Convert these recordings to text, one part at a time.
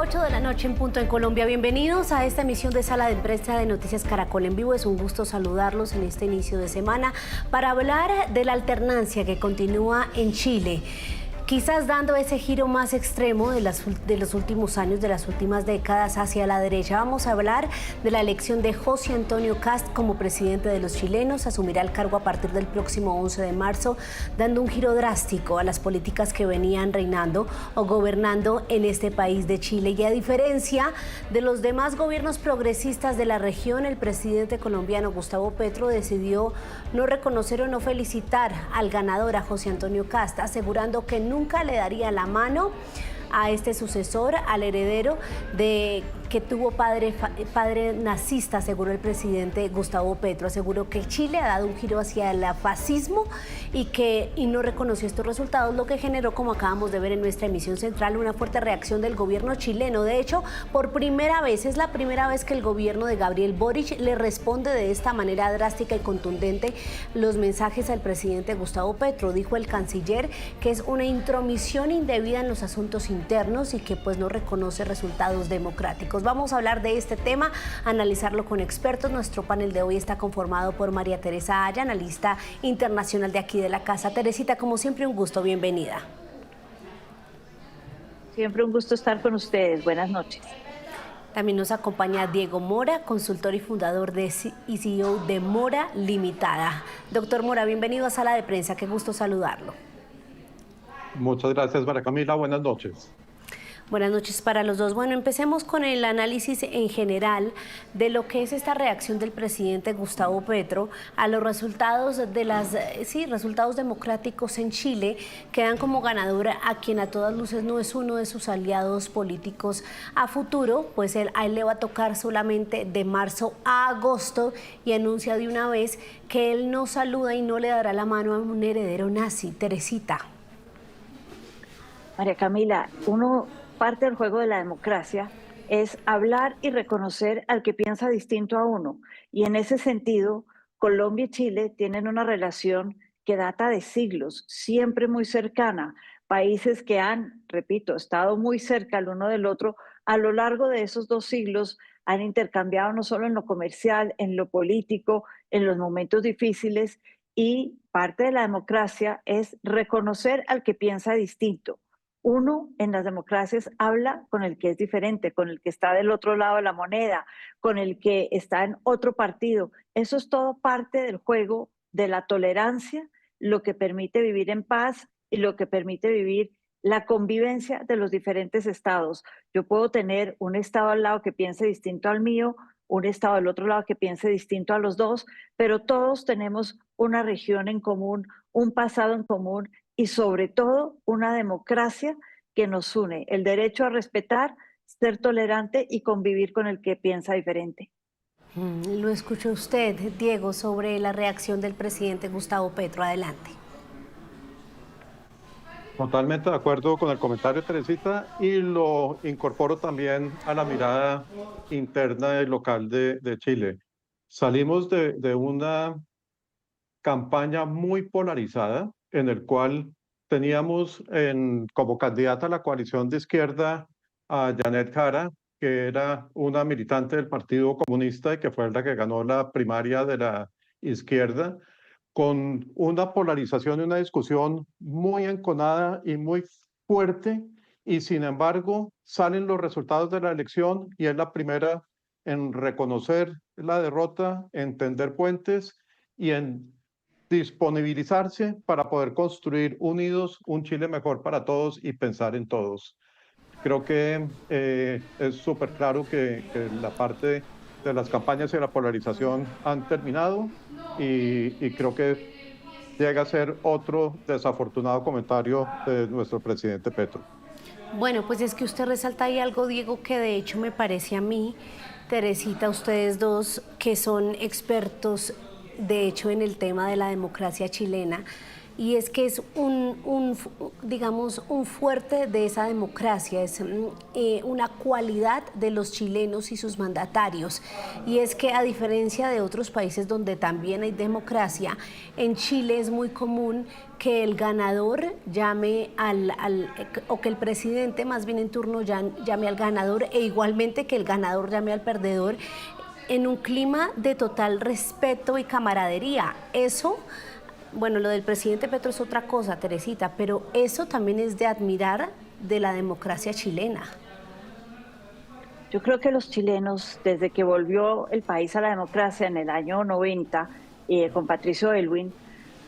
8 de la noche en punto en Colombia. Bienvenidos a esta emisión de Sala de Prensa de Noticias Caracol en Vivo. Es un gusto saludarlos en este inicio de semana para hablar de la alternancia que continúa en Chile. Quizás dando ese giro más extremo de los últimos años, de las últimas décadas hacia la derecha. Vamos a hablar de la elección de José Antonio Kast como presidente de los chilenos. Asumirá el cargo a partir del próximo 11 de marzo, dando un giro drástico a las políticas que venían reinando o gobernando en este país de Chile. Y a diferencia de los demás gobiernos progresistas de la región, el presidente colombiano Gustavo Petro decidió no reconocer o no felicitar al ganador, a José Antonio Kast, asegurando que nunca le daría la mano a este sucesor, al heredero que tuvo padre nazista, aseguró el presidente Gustavo Petro. Aseguró que Chile ha dado un giro hacia el fascismo y no reconoció estos resultados, lo que generó, como acabamos de ver en nuestra emisión central, una fuerte reacción del gobierno chileno. De hecho, es la primera vez que el gobierno de Gabriel Boric le responde de esta manera drástica y contundente los mensajes al presidente Gustavo Petro. Dijo el canciller que es una intromisión indebida en los asuntos internos y que pues no reconoce resultados democráticos. Vamos a hablar de este tema, analizarlo con expertos. Nuestro panel de hoy está conformado por María Teresa Aya, analista internacional de aquí de la casa. Teresita, como siempre, un gusto, bienvenida. Siempre un gusto estar con ustedes. Buenas noches. También nos acompaña Diego Mora, consultor y fundador y CEO de Mora Limitada. Doctor Mora, bienvenido a Sala de Prensa, qué gusto saludarlo. Muchas gracias, María Camila. Buenas noches. Buenas noches para los dos. Bueno, empecemos con el análisis en general de lo que es esta reacción del presidente Gustavo Petro a los resultados resultados democráticos en Chile, que dan como ganadora a quien a todas luces no es uno de sus aliados políticos a futuro, pues a él le va a tocar solamente de marzo a agosto, y anuncia de una vez que él no saluda y no le dará la mano a un heredero nazi. Teresita. María Camila, parte del juego de la democracia es hablar y reconocer al que piensa distinto a uno. Y en ese sentido, Colombia y Chile tienen una relación que data de siglos, siempre muy cercana. Países que han, repito, estado muy cerca el uno del otro a lo largo de esos 2 siglos, han intercambiado no solo en lo comercial, en lo político, en los momentos difíciles. Y parte de la democracia es reconocer al que piensa distinto. Uno en las democracias habla con el que es diferente, con el que está del otro lado de la moneda, con el que está en otro partido. Eso es todo parte del juego de la tolerancia, lo que permite vivir en paz y lo que permite vivir la convivencia de los diferentes estados. Yo puedo tener un estado al lado que piense distinto al mío, un estado al otro lado que piense distinto a los dos, pero todos tenemos una región en común, un pasado en común, y sobre todo una democracia que nos une, el derecho a respetar, ser tolerante y convivir con el que piensa diferente. Lo escuchó usted, Diego, sobre la reacción del presidente Gustavo Petro. Adelante. Totalmente de acuerdo con el comentario, Teresita, y lo incorporo también a la mirada interna y local de Chile. Salimos de una campaña muy polarizada, en el cual teníamos como candidata a la coalición de izquierda a Janet Jara, que era una militante del Partido Comunista y que fue la que ganó la primaria de la izquierda, con una polarización y una discusión muy enconada y muy fuerte, y sin embargo salen los resultados de la elección y es la primera en reconocer la derrota, en tender puentes y en disponibilizarse para poder construir unidos un Chile mejor para todos y pensar en todos. Creo que es súper claro que la parte de las campañas y la polarización han terminado y creo que llega a ser otro desafortunado comentario de nuestro presidente Petro. Bueno, pues es que usted resalta ahí algo, Diego, que de hecho me parece a mí, Teresita, ustedes dos que son expertos de hecho en el tema de la democracia chilena, y es que es digamos, un fuerte de esa democracia, es una cualidad de los chilenos y sus mandatarios, y es que a diferencia de otros países donde también hay democracia, en Chile es muy común que el ganador llame o que el presidente más bien en turno llame al ganador, e igualmente que el ganador llame al perdedor, en un clima de total respeto y camaradería. Eso, bueno, lo del presidente Petro es otra cosa, Teresita, pero eso también es de admirar de la democracia chilena. Yo creo que los chilenos, desde que volvió el país a la democracia en el año 90, con Patricio Aylwin,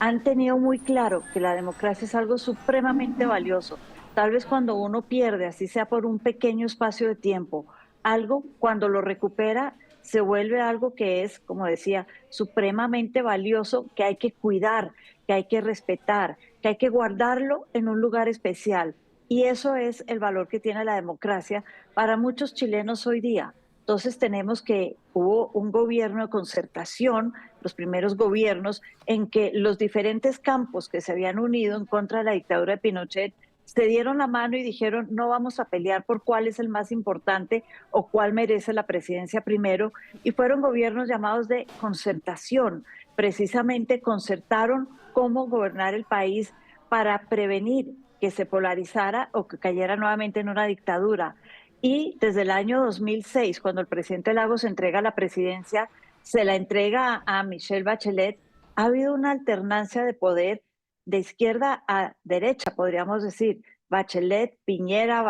han tenido muy claro que la democracia es algo supremamente valioso. Tal vez cuando uno pierde, así sea por un pequeño espacio de tiempo, algo cuando lo recupera se vuelve algo que es, como decía, supremamente valioso, que hay que cuidar, que hay que respetar, que hay que guardarlo en un lugar especial. Y eso es el valor que tiene la democracia para muchos chilenos hoy día. Entonces tenemos que hubo un gobierno de concertación, los primeros gobiernos en que los diferentes campos que se habían unido en contra de la dictadura de Pinochet se dieron la mano y dijeron no vamos a pelear por cuál es el más importante o cuál merece la presidencia primero, y fueron gobiernos llamados de concertación. Precisamente concertaron cómo gobernar el país para prevenir que se polarizara o que cayera nuevamente en una dictadura. Y desde el año 2006, cuando el presidente Lagos entrega la presidencia, se la entrega a Michelle Bachelet, ha habido una alternancia de poder de izquierda a derecha, podríamos decir, Bachelet, Piñera,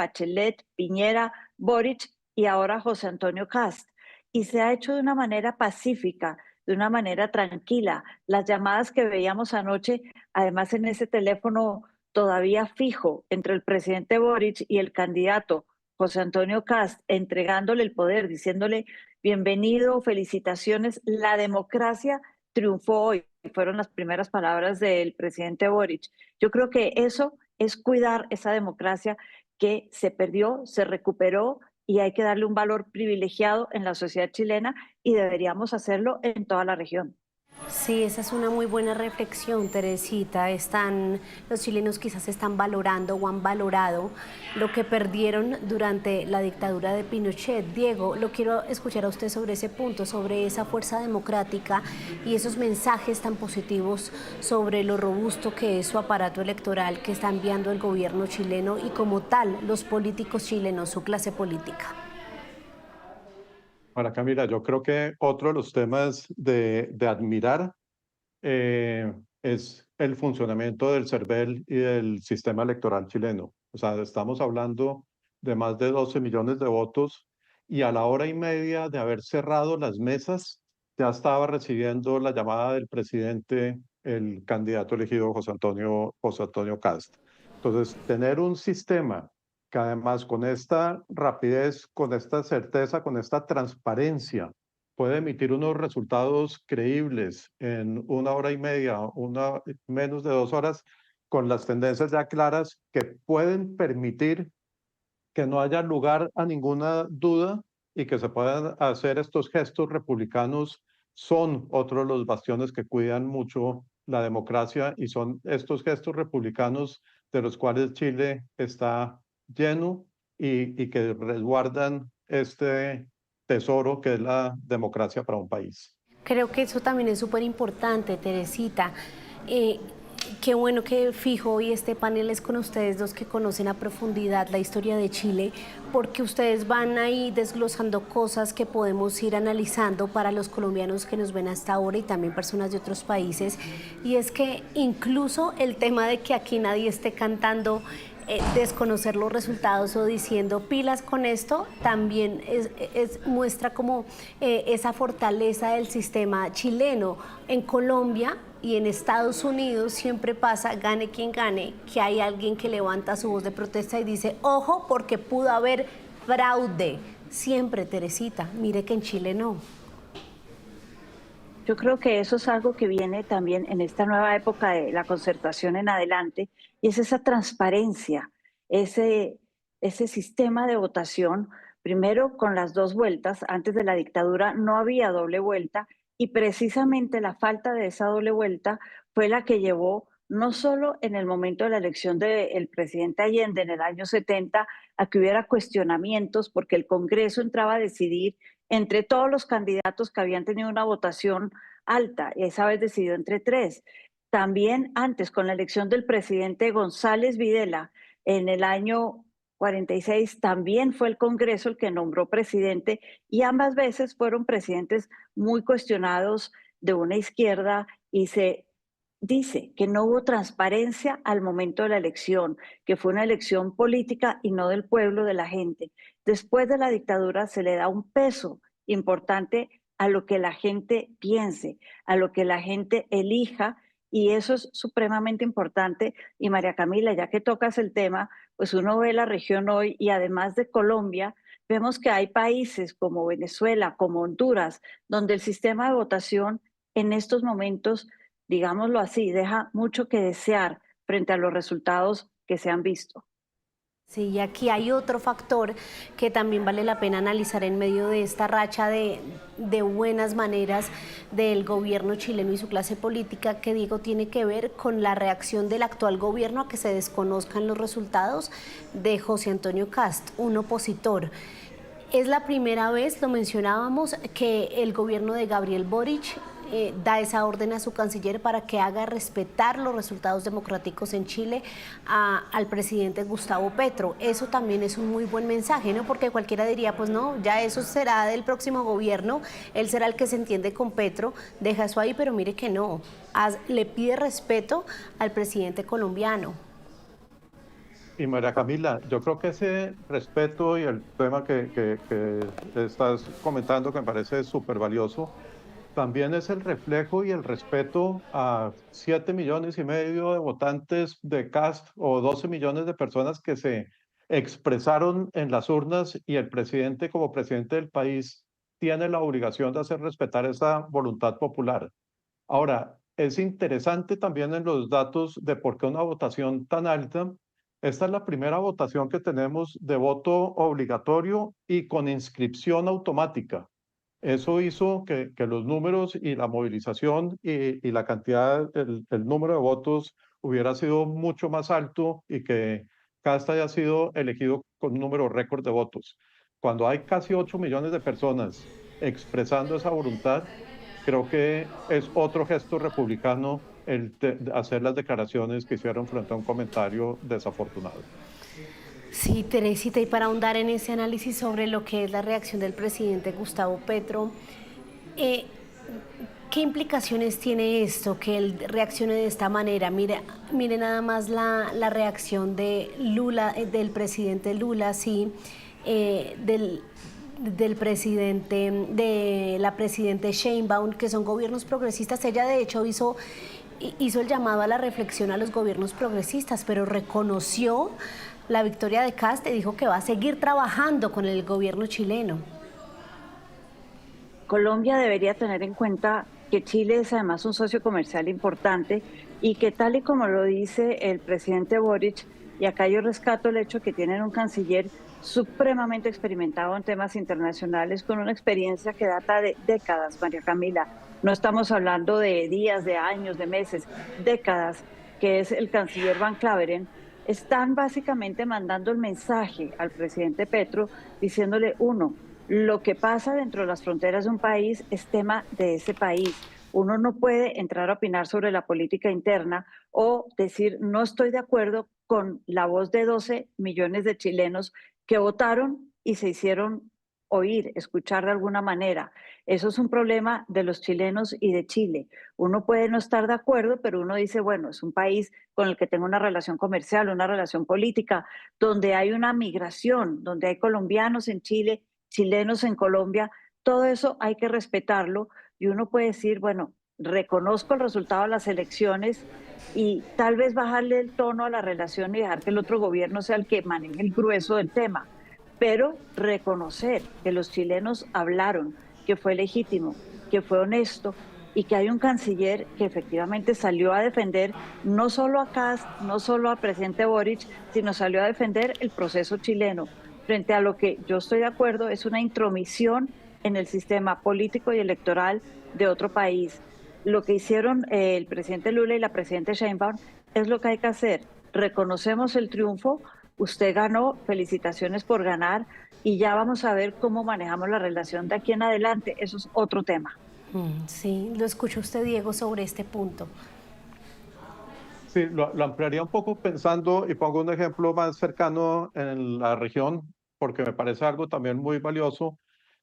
Boric y ahora José Antonio Cast. Y se ha hecho de una manera pacífica, de una manera tranquila. Las llamadas que veíamos anoche, además en ese teléfono todavía fijo entre el presidente Boric y el candidato José Antonio Cast, entregándole el poder, diciéndole bienvenido, felicitaciones, la democracia triunfó hoy. Fueron las primeras palabras del presidente Boric. Yo creo que eso es cuidar esa democracia que se perdió, se recuperó, y hay que darle un valor privilegiado en la sociedad chilena y deberíamos hacerlo en toda la región. Sí, esa es una muy buena reflexión, Teresita. Los chilenos quizás están valorando o han valorado lo que perdieron durante la dictadura de Pinochet. Diego, lo quiero escuchar a usted sobre ese punto, sobre esa fuerza democrática y esos mensajes tan positivos sobre lo robusto que es su aparato electoral que está enviando el gobierno chileno y como tal los políticos chilenos, su clase política. Para Camila, yo creo que otro de los temas de admirar es el funcionamiento del CERVEL y del sistema electoral chileno. O sea, estamos hablando de más de 12 millones de votos y a la hora y media de haber cerrado las mesas, ya estaba recibiendo la llamada del presidente, el candidato elegido José Antonio Cast. Entonces, tener un sistema que además con esta rapidez, con esta certeza, con esta transparencia, puede emitir unos resultados creíbles en una hora y media, menos de 2 horas, con las tendencias ya claras que pueden permitir que no haya lugar a ninguna duda y que se puedan hacer estos gestos republicanos, son otros los bastiones que cuidan mucho la democracia y son estos gestos republicanos de los cuales Chile está lleno y que resguardan este tesoro que es la democracia para un país. Creo que eso también es súper importante, Teresita. Qué bueno que fijo hoy este panel es con ustedes dos que conocen a profundidad la historia de Chile, porque ustedes van ahí desglosando cosas que podemos ir analizando para los colombianos que nos ven hasta ahora y también personas de otros países. Y es que incluso el tema de que aquí nadie esté cantando desconocer los resultados o diciendo pilas con esto, también muestra como esa fortaleza del sistema chileno. En Colombia y en Estados Unidos siempre pasa, gane quien gane, que hay alguien que levanta su voz de protesta y dice, ojo, porque pudo haber fraude. Siempre, Teresita, mire que en Chile no. Yo creo que eso es algo que viene también en esta nueva época de la concertación en adelante, y es esa transparencia, ese sistema de votación. Primero, con las dos vueltas, antes de la dictadura no había doble vuelta, y precisamente la falta de esa doble vuelta fue la que llevó no solo en el momento de la elección del presidente Allende en el año 70, a que hubiera cuestionamientos porque el Congreso entraba a decidir entre todos los candidatos que habían tenido una votación alta, y esa vez decidió entre tres. También antes, con la elección del presidente González Videla en el año 46, también fue el Congreso el que nombró presidente, y ambas veces fueron presidentes muy cuestionados de una izquierda, y se dice que no hubo transparencia al momento de la elección, que fue una elección política y no del pueblo, de la gente. Después de la dictadura se le da un peso importante a lo que la gente piense, a lo que la gente elija, y eso es supremamente importante. Y María Camila, ya que tocas el tema, pues uno ve la región hoy y además de Colombia, vemos que hay países como Venezuela, como Honduras, donde el sistema de votación en estos momentos, digámoslo así, deja mucho que desear frente a los resultados que se han visto. Sí, y aquí hay otro factor que también vale la pena analizar en medio de esta racha de buenas maneras del gobierno chileno y su clase política, que Diego tiene que ver con la reacción del actual gobierno a que se desconozcan los resultados de José Antonio Kast, un opositor. Es la primera vez, lo mencionábamos, que el gobierno de Gabriel Boric da esa orden a su canciller para que haga respetar los resultados democráticos en Chile al presidente Gustavo Petro. Eso también es un muy buen mensaje, ¿no? Porque cualquiera diría, pues no, ya eso será del próximo gobierno, él será el que se entiende con Petro, deja eso ahí, pero mire que no, le pide respeto al presidente colombiano. Y María Camila, yo creo que ese respeto y el tema que estás comentando, que me parece súper valioso, también es el reflejo y el respeto a 7,5 millones de votantes de Kast, o 12 millones de personas que se expresaron en las urnas, y el presidente, como presidente del país, tiene la obligación de hacer respetar esa voluntad popular. Ahora, es interesante también en los datos de por qué una votación tan alta. Esta es la primera votación que tenemos de voto obligatorio y con inscripción automática. Eso hizo que los números y la movilización y la cantidad, el número de votos hubiera sido mucho más alto, y que Kast haya sido elegido con un número récord de votos. Cuando hay casi 8 millones de personas expresando esa voluntad, creo que es otro gesto republicano el hacer las declaraciones que hicieron frente a un comentario desafortunado. Sí, Teresita, y para ahondar en ese análisis sobre lo que es la reacción del presidente Gustavo Petro, ¿qué implicaciones tiene esto, que él reaccione de esta manera? Mire nada más la reacción de Lula, del presidente Lula, sí, del presidente, de la presidente Sheinbaum, que son gobiernos progresistas. Ella de hecho hizo el llamado a la reflexión a los gobiernos progresistas, pero reconoció la victoria de Kast y dijo que va a seguir trabajando con el gobierno chileno. Colombia debería tener en cuenta que Chile es además un socio comercial importante, y que, tal y como lo dice el presidente Boric, y acá yo rescato el hecho que tienen un canciller supremamente experimentado en temas internacionales, con una experiencia que data de décadas, María Camila. No estamos hablando de días, de años, de meses, décadas, que es el canciller Van Claveren. Están básicamente mandando el mensaje al presidente Petro, diciéndole, uno, lo que pasa dentro de las fronteras de un país es tema de ese país. Uno no puede entrar a opinar sobre la política interna o decir, no estoy de acuerdo con la voz de 12 millones de chilenos que votaron y se hicieron oír, escuchar de alguna manera. Eso es un problema de los chilenos y de Chile. Uno puede no estar de acuerdo, pero uno dice, bueno, es un país con el que tengo una relación comercial, una relación política, donde hay una migración, donde hay colombianos en Chile, chilenos en Colombia. Todo eso hay que respetarlo, y uno puede decir, bueno, reconozco el resultado de las elecciones, y tal vez bajarle el tono a la relación y dejar que el otro gobierno sea el que maneje el grueso del tema, pero reconocer que los chilenos hablaron, que fue legítimo, que fue honesto, y que hay un canciller que efectivamente salió a defender no solo a Kast, no solo al presidente Boric, sino salió a defender el proceso chileno, frente a lo que yo estoy de acuerdo es una intromisión en el sistema político y electoral de otro país. Lo que hicieron el presidente Lula y la presidenta Sheinbaum es lo que hay que hacer. Reconocemos el triunfo, usted ganó, felicitaciones por ganar y ya vamos a ver cómo manejamos la relación de aquí en adelante. Eso es otro tema. Sí, lo escucha usted, Diego, sobre este punto. Sí, lo ampliaría un poco pensando y pongo un ejemplo más cercano en la región, porque me parece algo también muy valioso.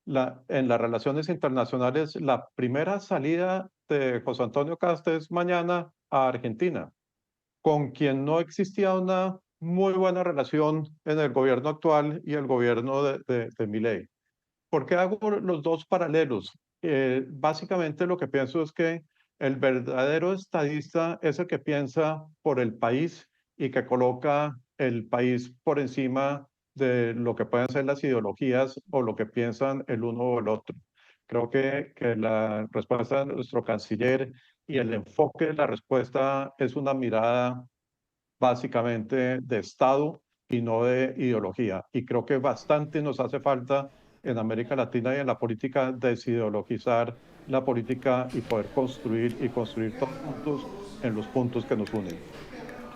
En las relaciones internacionales, la primera salida de José Antonio Cast es mañana a Argentina, con quien no existía una muy buena relación en el gobierno actual y el gobierno de Milei. ¿Por qué hago los dos paralelos? Básicamente lo que pienso es que el verdadero estadista es el que piensa por el país y que coloca el país por encima de lo que pueden ser las ideologías o lo que piensan el uno o el otro. Creo que la respuesta de nuestro canciller y el enfoque de la respuesta es una mirada básicamente de Estado y no de ideología. Y creo que bastante nos hace falta en América Latina y en la política desideologizar la política y poder construir y construir todos juntos en los puntos que nos unen.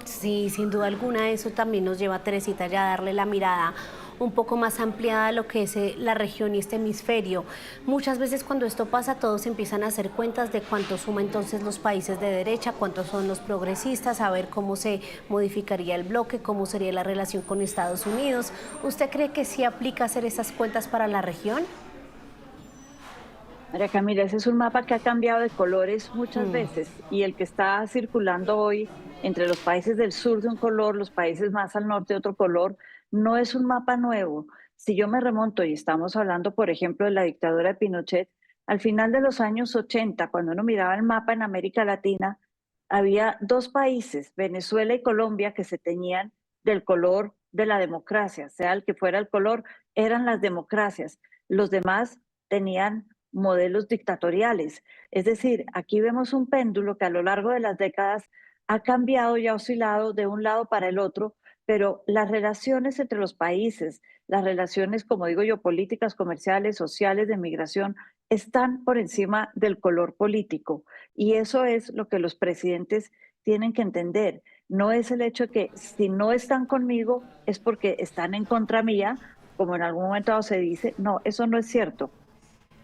Sí, sin duda alguna eso también nos lleva a Teresita ya a darle la mirada un poco más ampliada a lo que es la región y este hemisferio. Muchas veces cuando esto pasa todos empiezan a hacer cuentas de cuánto suma entonces los países de derecha, cuántos son los progresistas, a ver cómo se modificaría el bloque, cómo sería la relación con Estados Unidos. ¿Usted cree que sí aplica hacer esas cuentas para la región? María Camila, ese es un mapa que ha cambiado de colores muchas veces y el que está circulando hoy entre los países del sur de un color, los países más al norte de otro color, no es un mapa nuevo. Si yo me remonto y estamos hablando, por ejemplo, de la dictadura de Pinochet, al final de los años 80, cuando uno miraba el mapa en América Latina, había dos países, Venezuela y Colombia, que se teñían del color de la democracia, sea el que fuera el color, eran las democracias. Los demás tenían modelos dictatoriales. Es decir, aquí vemos un péndulo que a lo largo de las décadas ha cambiado y ha oscilado de un lado para el otro, pero las relaciones entre los países, las relaciones, como digo yo, políticas, comerciales, sociales, de migración, están por encima del color político. Y eso es lo que los presidentes tienen que entender. No es el hecho de que si no están conmigo es porque están en contra mía, como en algún momento se dice. No, eso no es cierto.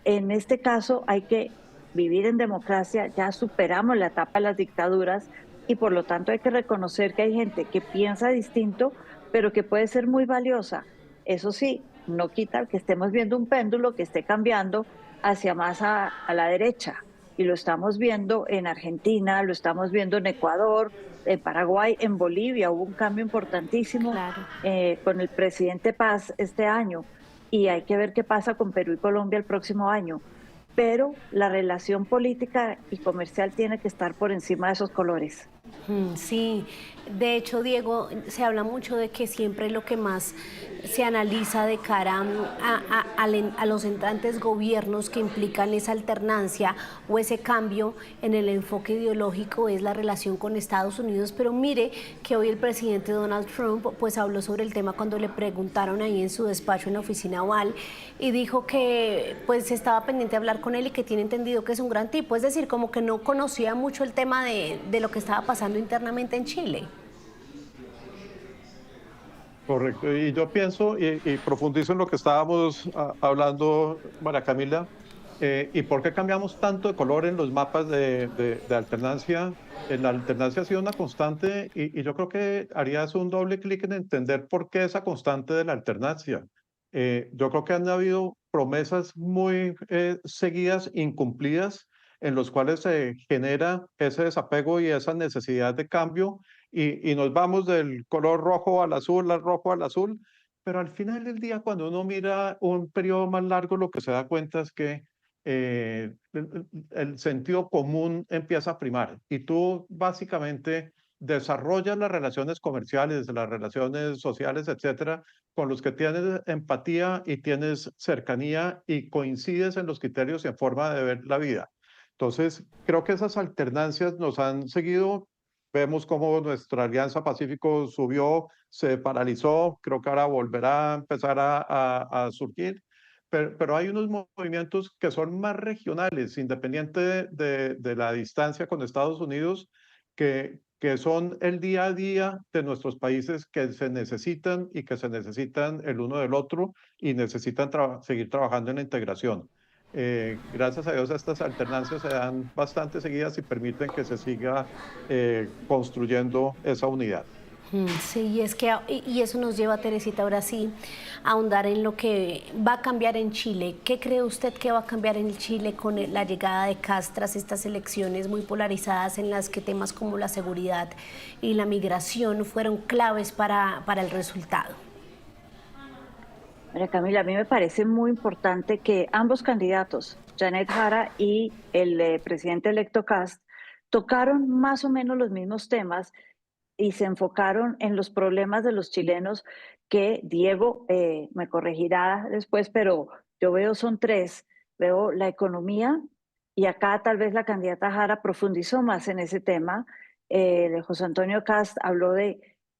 En este caso hay que vivir en democracia, ya superamos la etapa de las dictaduras y por lo tanto hay que reconocer que hay gente que piensa distinto, pero que puede ser muy valiosa. Eso sí, no quita que estemos viendo un péndulo que esté cambiando hacia más a la derecha. Y lo estamos viendo en Argentina, lo estamos viendo en Ecuador, en Paraguay, en Bolivia. Hubo un cambio importantísimo Claro. con el presidente Paz este año y hay que ver qué pasa con Perú y Colombia el próximo año. Pero la relación política y comercial tiene que estar por encima de esos colores. Sí, de hecho, Diego, se habla mucho de que siempre lo que más se analiza de cara a los entrantes gobiernos que implican esa alternancia o ese cambio en el enfoque ideológico es la relación con Estados Unidos, pero mire que hoy el presidente Donald Trump pues habló sobre el tema cuando le preguntaron ahí en su despacho en la oficina Oval y dijo que pues estaba pendiente de hablar con él y que tiene entendido que es un gran tipo, es decir, como que no conocía mucho el tema de lo que estaba pasando internamente en Chile. Correcto. Y yo pienso y profundizo en lo que estábamos hablando, María Camila, y por qué cambiamos tanto de color en los mapas de alternancia. La alternancia ha sido una constante y yo creo que harías un doble clic en entender por qué esa constante de la alternancia. Yo creo que han habido promesas muy seguidas, incumplidas, en los cuales se genera ese desapego y esa necesidad de cambio y nos vamos del color rojo al azul, al rojo al azul, pero al final del día, cuando uno mira un periodo más largo, lo que se da cuenta es que el sentido común empieza a primar y tú básicamente desarrollas las relaciones comerciales, las relaciones sociales, etcétera, con los que tienes empatía y tienes cercanía y coincides en los criterios y en forma de ver la vida. Entonces, creo que esas alternancias nos han seguido. Vemos cómo nuestra Alianza Pacífico subió, se paralizó, creo que ahora volverá a empezar a surgir, pero hay unos movimientos que son más regionales, independiente de la distancia con Estados Unidos, que son el día a día de nuestros países que se necesitan y que se necesitan el uno del otro y necesitan seguir trabajando en la integración. Gracias a Dios estas alternancias se dan bastante seguidas y permiten que se siga construyendo esa unidad. Sí, y es que y eso nos lleva, Teresita, ahora sí, a ahondar en lo que va a cambiar en Chile. ¿Qué cree usted que va a cambiar en Chile con la llegada de Kast tras estas elecciones muy polarizadas en las que temas como la seguridad y la migración fueron claves para el resultado? María Camila, a mí me parece muy importante que ambos candidatos, Janet Jara y el presidente electo Kast, tocaron más o menos los mismos temas y se enfocaron en los problemas de los chilenos que Diego me corregirá después, pero yo veo son tres. Veo la economía y acá tal vez la candidata Jara profundizó más en ese tema. De José Antonio Kast habló de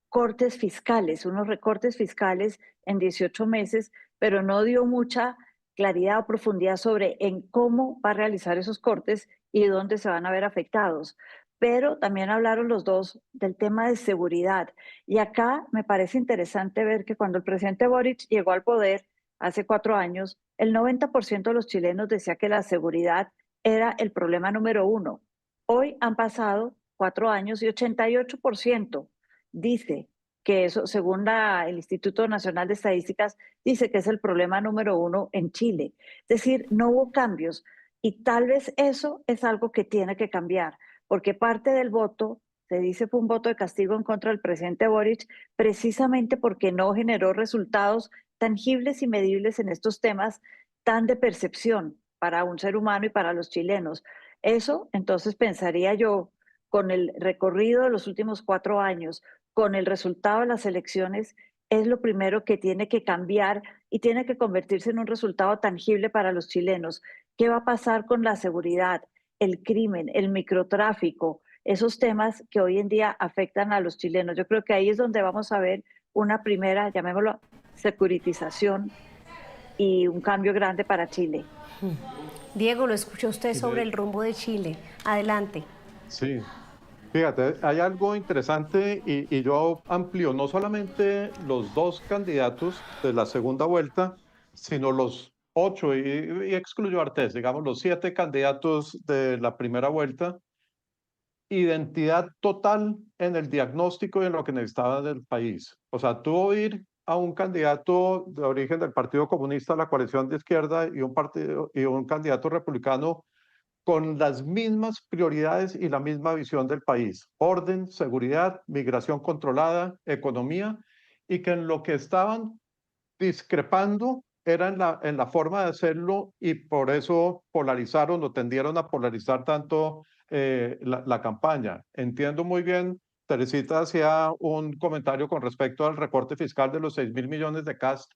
cortes fiscales, unos recortes fiscales en 18 meses, pero no dio mucha claridad o profundidad sobre en cómo va a realizar esos cortes y dónde se van a ver afectados. Pero también hablaron los dos del tema de seguridad. Y acá me parece interesante ver que cuando el presidente Boric llegó al poder hace 4 años, el 90% de los chilenos decía que la seguridad era el problema número uno. Hoy han pasado 4 años y 88% dice que eso, según el Instituto Nacional de Estadísticas, dice que es el problema número uno en Chile. Es decir, no hubo cambios y tal vez eso es algo que tiene que cambiar, porque parte del voto, se dice, fue un voto de castigo en contra del presidente Boric, precisamente porque no generó resultados tangibles y medibles en estos temas tan de percepción para un ser humano y para los chilenos. Eso, entonces, pensaría yo, con el recorrido de los últimos 4 años, con el resultado de las elecciones, es lo primero que tiene que cambiar y tiene que convertirse en un resultado tangible para los chilenos. ¿Qué va a pasar con la seguridad, el crimen, el microtráfico, esos temas que hoy en día afectan a los chilenos? Yo creo que ahí es donde vamos a ver una primera, llamémoslo, securitización y un cambio grande para Chile. Diego, lo escuchó usted sobre el rumbo de Chile. Adelante. Sí, fíjate, hay algo interesante y yo amplío no solamente los dos candidatos de la segunda vuelta, sino los 8 y excluyo a Artés, digamos los 7 candidatos de la primera vuelta. Identidad total en el diagnóstico y en lo que necesitaba del país. O sea, tuvo ir a un candidato de origen del Partido Comunista, la coalición de izquierda, y un candidato republicano con las mismas prioridades y la misma visión del país: orden, seguridad, migración controlada, economía, y que en lo que estaban discrepando era en la forma de hacerlo, y por eso polarizaron o tendieron a polarizar tanto la campaña. Entiendo muy bien, Teresita hacía un comentario con respecto al recorte fiscal de los 6.000 millones de Kast,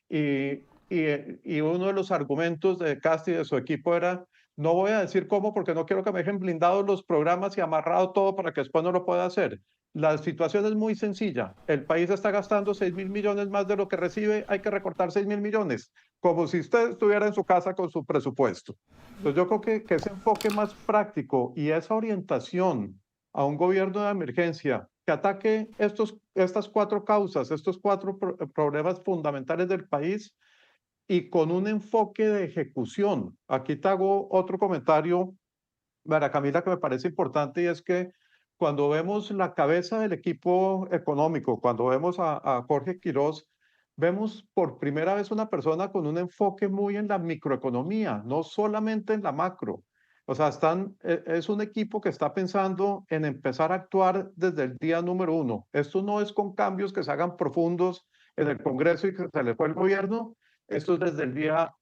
y uno de los argumentos de Kast y de su equipo era: no voy a decir cómo porque no quiero que me dejen blindados los programas y amarrado todo para que después no lo pueda hacer. La situación es muy sencilla. El país está gastando 6.000 millones más de lo que recibe, hay que recortar 6.000 millones, como si usted estuviera en su casa con su presupuesto. Entonces yo creo que ese enfoque más práctico y esa orientación a un gobierno de emergencia que ataque estas 4 causas, estos 4 problemas fundamentales del país, y con un enfoque de ejecución. Aquí te hago otro comentario, María Camila, que me parece importante, y es que cuando vemos la cabeza del equipo económico, cuando vemos a Jorge Quiroz, vemos por primera vez una persona con un enfoque muy en la microeconomía, no solamente en la macro. O sea, es un equipo que está pensando en empezar a actuar desde el día número 1. Esto no es con cambios que se hagan profundos en el Congreso y que se le fue el gobierno. Esto es desde el día,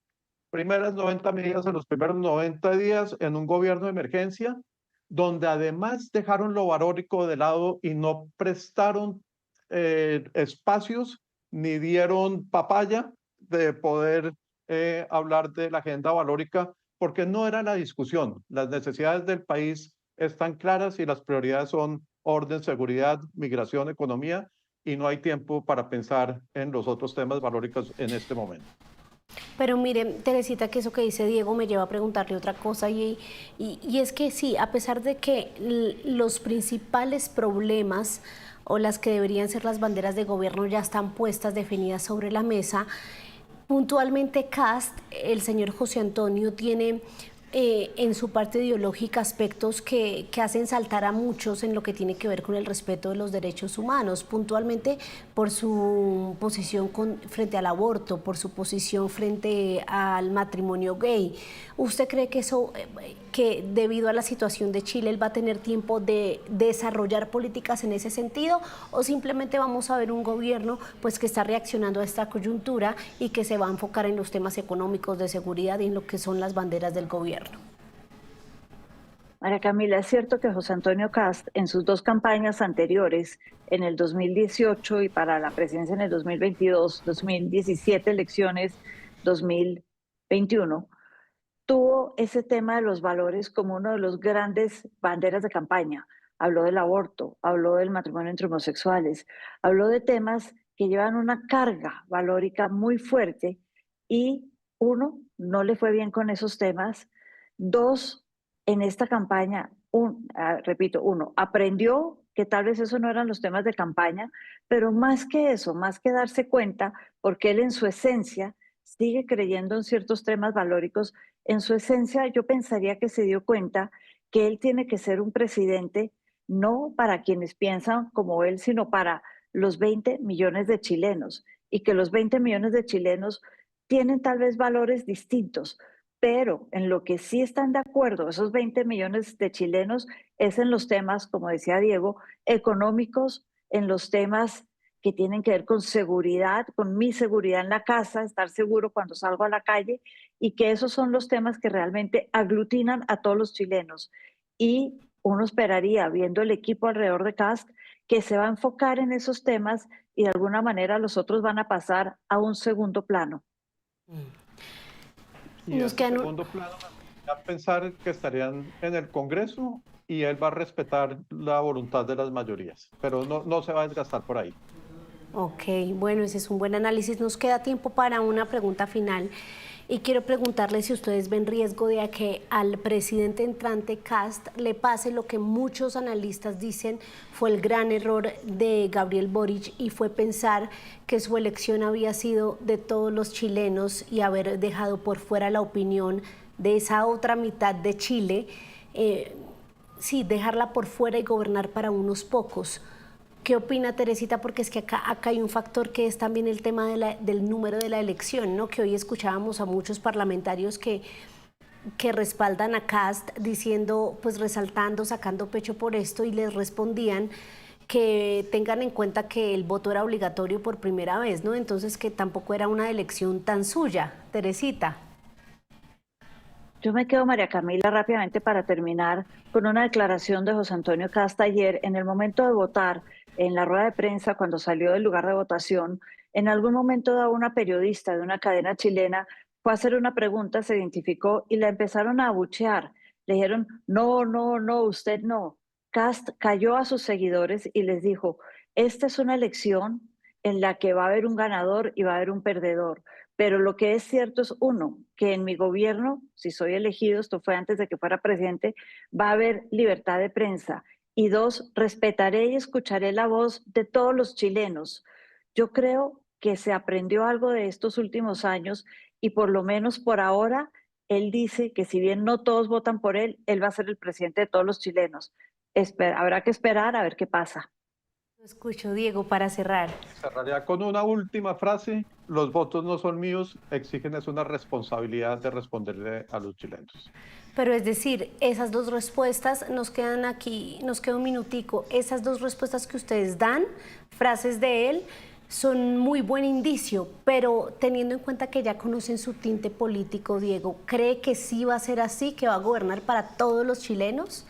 primeras 90 medidas en los primeros 90 días en un gobierno de emergencia, donde además dejaron lo valórico de lado y no prestaron espacios ni dieron papaya de poder hablar de la agenda valórica, porque no era la discusión. Las necesidades del país están claras y las prioridades son orden, seguridad, migración, economía, y no hay tiempo para pensar en los otros temas valóricos en este momento. Pero miren, Teresita, que eso que dice Diego me lleva a preguntarle otra cosa y es que sí, a pesar de que los principales problemas o las que deberían ser las banderas de gobierno ya están puestas, definidas sobre la mesa, puntualmente CAST, el señor José Antonio, tiene en su parte ideológica aspectos que hacen saltar a muchos en lo que tiene que ver con el respeto de los derechos humanos, puntualmente por su posición frente al aborto, por su posición frente al matrimonio gay. ¿Usted cree que eso, que debido a la situación de Chile, él va a tener tiempo de desarrollar políticas en ese sentido, o simplemente vamos a ver un gobierno pues que está reaccionando a esta coyuntura y que se va a enfocar en los temas económicos, de seguridad y en lo que son las banderas del gobierno? María Camila, es cierto que José Antonio Cast en sus dos campañas anteriores, en el 2018 y para la presidencia en el 2022, 2017 elecciones 2021, tuvo ese tema de los valores como uno de los grandes banderas de campaña. Habló del aborto, habló del matrimonio entre homosexuales, habló de temas que llevan una carga valórica muy fuerte y uno, no le fue bien con esos temas. Dos, en esta campaña, repito, uno, aprendió que tal vez eso no eran los temas de campaña, pero más que eso, más que darse cuenta, porque él en su esencia sigue creyendo en ciertos temas valóricos, en su esencia yo pensaría que se dio cuenta que él tiene que ser un presidente no para quienes piensan como él, sino para los 20 millones de chilenos, y que los 20 millones de chilenos tienen tal vez valores distintos, pero en lo que sí están de acuerdo esos 20 millones de chilenos es en los temas, como decía Diego, económicos, en los temas que tienen que ver con seguridad, con mi seguridad en la casa, estar seguro cuando salgo a la calle, y que esos son los temas que realmente aglutinan a todos los chilenos. Y uno esperaría, viendo el equipo alrededor de CAST, que se va a enfocar en esos temas y de alguna manera los otros van a pasar a un segundo plano. Y en segundo plano, a pensar que estarían en el Congreso y él va a respetar la voluntad de las mayorías, pero no se va a desgastar por ahí. Ok, bueno, ese es un buen análisis. Nos queda tiempo para una pregunta final y quiero preguntarle si ustedes ven riesgo de que al presidente entrante Cast le pase lo que muchos analistas dicen fue el gran error de Gabriel Boric, y fue pensar que su elección había sido de todos los chilenos y haber dejado por fuera la opinión de esa otra mitad de Chile, sí, dejarla por fuera y gobernar para unos pocos. ¿Qué opina Teresita? Porque es que acá hay un factor que es también el tema del número de la elección, ¿no? Que hoy escuchábamos a muchos parlamentarios que respaldan a Cast diciendo, pues resaltando, sacando pecho por esto, y les respondían que tengan en cuenta que el voto era obligatorio por primera vez, ¿no? Entonces que tampoco era una elección tan suya. Teresita. Yo me quedo, María Camila, rápidamente para terminar, con una declaración de José Antonio Cast ayer en el momento de votar, en la rueda de prensa, cuando salió del lugar de votación. En algún momento dado, una periodista de una cadena chilena fue a hacer una pregunta, se identificó y la empezaron a abuchear. Le dijeron, no, no, no, usted no. Cast cayó a sus seguidores y les dijo, esta es una elección en la que va a haber un ganador y va a haber un perdedor. Pero lo que es cierto es, uno, que en mi gobierno, si soy elegido, esto fue antes de que fuera presidente, va a haber libertad de prensa. Y dos, respetaré y escucharé la voz de todos los chilenos. Yo creo que se aprendió algo de estos últimos años y por lo menos por ahora, él dice que si bien no todos votan por él, él va a ser el presidente de todos los chilenos. Habrá que esperar a ver qué pasa. Lo escucho, Diego, para cerrar. Cerraría con una última frase: los votos no son míos, exigen es una responsabilidad de responderle a los chilenos. Pero es decir, esas dos respuestas, nos quedan aquí, nos queda un minutico, esas dos respuestas que ustedes dan, frases de él, son muy buen indicio, pero teniendo en cuenta que ya conocen su tinte político, Diego, ¿cree que sí va a ser así, que va a gobernar para todos los chilenos?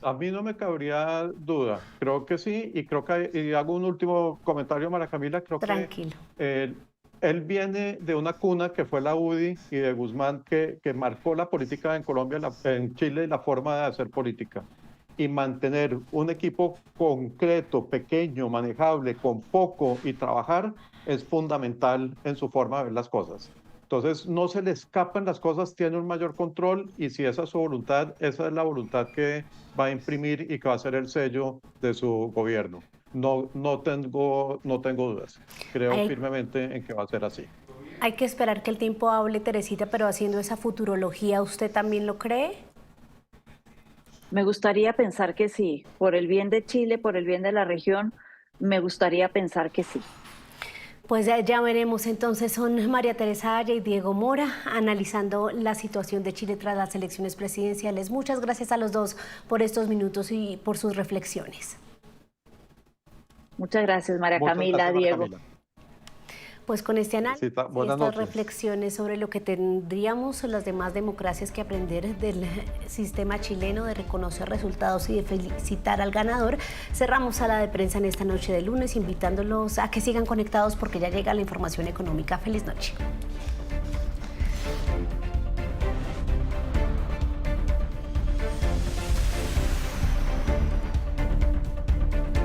A mí no me cabría duda, creo que sí, y creo que, y hago un último comentario, María Camila, creo Tranquilo. que él viene de una cuna que fue la UDI y de Guzmán, que marcó la política en Colombia, en Chile, y la forma de hacer política. y mantener un equipo concreto, pequeño, manejable, con poco y trabajar es fundamental en su forma de ver las cosas. Entonces, no se le escapan las cosas, tiene un mayor control y si esa es su voluntad, esa es la voluntad que va a imprimir y que va a ser el sello de su gobierno. No tengo dudas. Creo firmemente en que va a ser así. Hay que esperar que el tiempo hable, Teresita, pero haciendo esa futurología, ¿usted también lo cree? Me gustaría pensar que sí. Por el bien de Chile, por el bien de la región, me gustaría pensar que sí. Pues ya veremos. Entonces son María Teresa Aya y Diego Mora analizando la situación de Chile tras las elecciones presidenciales. Muchas gracias a los dos por estos minutos y por sus reflexiones. Muchas gracias, María Camila, Diego. Pues con este análisis, estas noches. Reflexiones sobre lo que tendríamos las demás democracias que aprender del sistema chileno de reconocer resultados y de felicitar al ganador, cerramos Sala de Prensa en esta noche de lunes, invitándolos a que sigan conectados porque ya llega la información económica. Feliz noche.